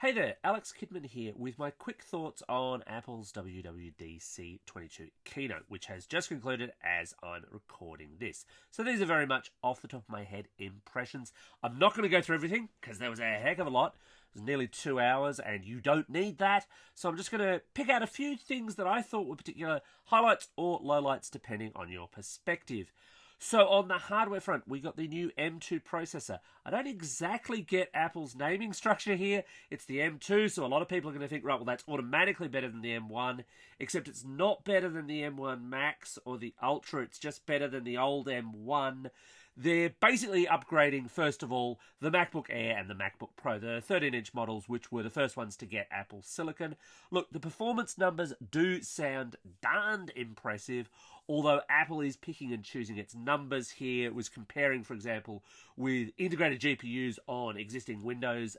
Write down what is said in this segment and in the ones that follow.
Hey there, Alex Kidman here with my quick thoughts on Apple's WWDC 22 keynote, which has just concluded as I'm recording this. So these are very much off the top of my head impressions. I'm not going to go through everything because there was a heck of a lot. It was nearly 2 hours and you don't need that. So I'm just going to pick out a few things that I thought were particular highlights or lowlights depending on your perspective. So on the hardware front, we got the new M2 processor. I don't exactly get Apple's naming structure here. It's the M2, so a lot of people are going to think, right, well, that's automatically better than the M1, except it's not better than the M1 Max or the Ultra. It's just better than the old M1. They're basically upgrading, first of all, the MacBook Air and the MacBook Pro, the 13-inch models, which were the first ones to get Apple Silicon. Look, the performance numbers do sound darned impressive, although Apple is picking and choosing its numbers here. It was comparing, for example, with integrated GPUs on existing Windows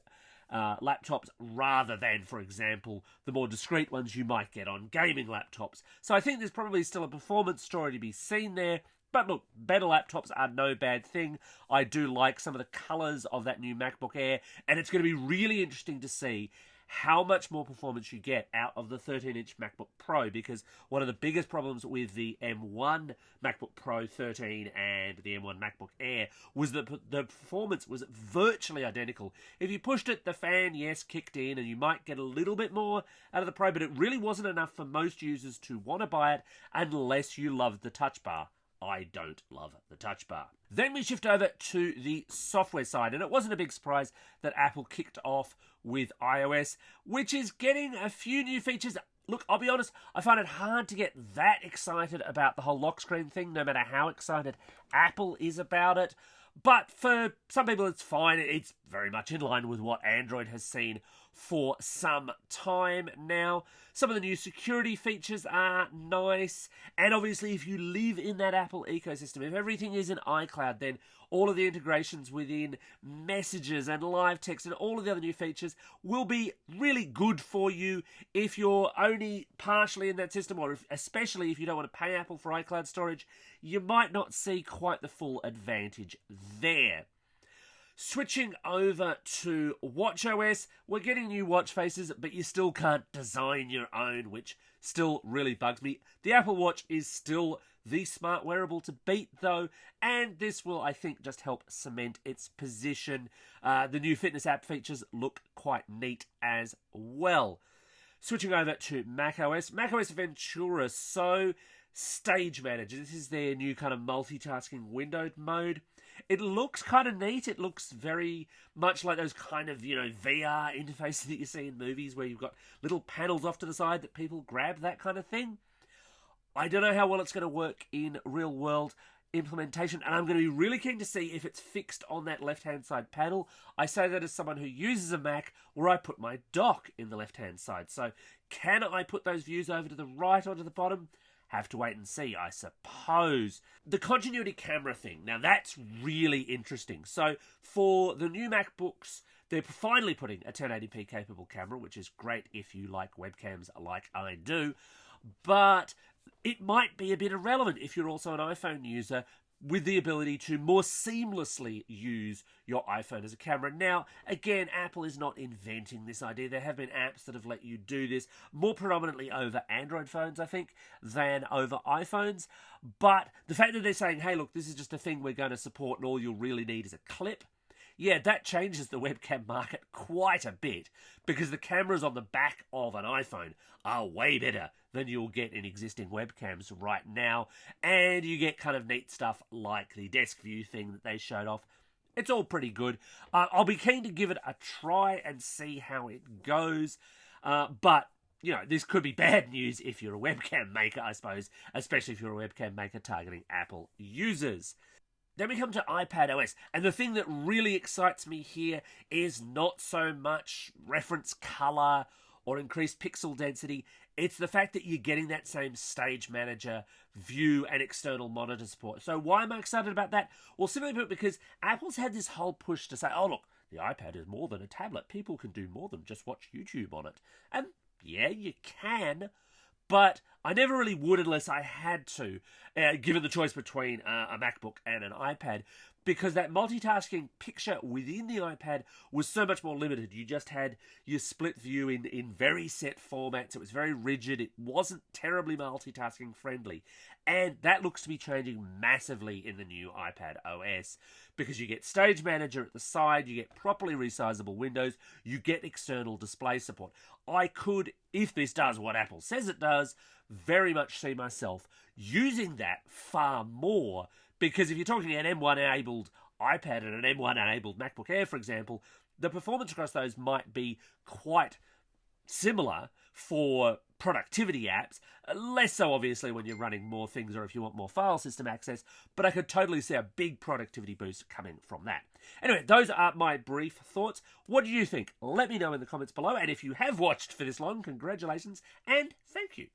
laptops rather than, for example, the more discrete ones you might get on gaming laptops. So I think there's probably still a performance story to be seen there. But look, better laptops are no bad thing. I do like some of the colours of that new MacBook Air, and it's going to be really interesting to see how much more performance you get out of the 13-inch MacBook Pro, because one of the biggest problems with the M1 MacBook Pro 13 and the M1 MacBook Air was that the performance was virtually identical. If you pushed it, the fan, yes, kicked in, and you might get a little bit more out of the Pro, but it really wasn't enough for most users to want to buy it unless you loved the touch bar. I don't love the touch bar. Then we shift over to the software side, and it wasn't a big surprise that Apple kicked off with iOS, which is getting a few new features. Look, I'll be honest, I find it hard to get that excited about the whole lock screen thing, no matter how excited Apple is about it. But for some people, it's fine. It's very much in line with what Android has seen for some time now. Some of the new security features are nice. And obviously, if you live in that Apple ecosystem, if everything is in iCloud, then all of the integrations within Messages and Live Text and all of the other new features will be really good for you if you're only partially in that system, or especially if you don't want to pay Apple for iCloud storage. You might not see quite the full advantage there. Switching over to watchOS, we're getting new watch faces, but you still can't design your own, which still really bugs me. The Apple Watch is still the smart wearable to beat, though, and this will, I think, just help cement its position. The new fitness app features look quite neat as well. Switching over to macOS Ventura, so Stage Manager. This is their new kind of multitasking windowed mode. It looks kind of neat. It looks very much like those kind of, VR interfaces that you see in movies where you've got little panels off to the side that people grab, that kind of thing. I don't know how well it's going to work in real-world implementation, and I'm going to be really keen to see if it's fixed on that left-hand side panel. I say that as someone who uses a Mac where I put my dock in the left-hand side. So can I put those views over to the right or to the bottom? Have to wait and see, I suppose. The continuity camera thing, now that's really interesting. So for the new MacBooks, they're finally putting a 1080p capable camera, which is great if you like webcams like I do. But it might be a bit irrelevant if you're also an iPhone user with the ability to more seamlessly use your iPhone as a camera. Now, again, Apple is not inventing this idea. There have been apps that have let you do this, more predominantly over Android phones, I think, than over iPhones. But the fact that they're saying, hey, look, this is just a thing we're going to support and all you'll really need is a clip, yeah, that changes the webcam market quite a bit, because the cameras on the back of an iPhone are way better than you'll get in existing webcams right now, and you get kind of neat stuff like the desk view thing that they showed off. It's all pretty good. I'll be keen to give it a try and see how it goes, but this could be bad news if you're a webcam maker, I suppose, especially if you're a webcam maker targeting Apple users. Then we come to iPadOS, and the thing that really excites me here is not so much reference color or increased pixel density. It's the fact that you're getting that same Stage Manager view and external monitor support. So why am I excited about that? Well, simply put, because Apple's had this whole push to say, oh, look, the iPad is more than a tablet. People can do more than just watch YouTube on it. And yeah, you can, but I never really would unless I had to, given the choice between a MacBook and an iPad. because that multitasking picture within the iPad was so much more limited. You just had your split view in very set formats. It was very rigid. It wasn't terribly multitasking friendly. And that looks to be changing massively in the new iPad OS, because you get Stage Manager at the side, you get properly resizable windows, you get external display support. I could, if this does what Apple says it does, very much see myself using that far more, because if you're talking an M1-enabled iPad and an M1-enabled MacBook Air, for example, the performance across those might be quite similar for productivity apps, less so obviously when you're running more things or if you want more file system access, but I could totally see a big productivity boost coming from that. Anyway, those are my brief thoughts. What do you think? Let me know in the comments below, and if you have watched for this long, congratulations and thank you.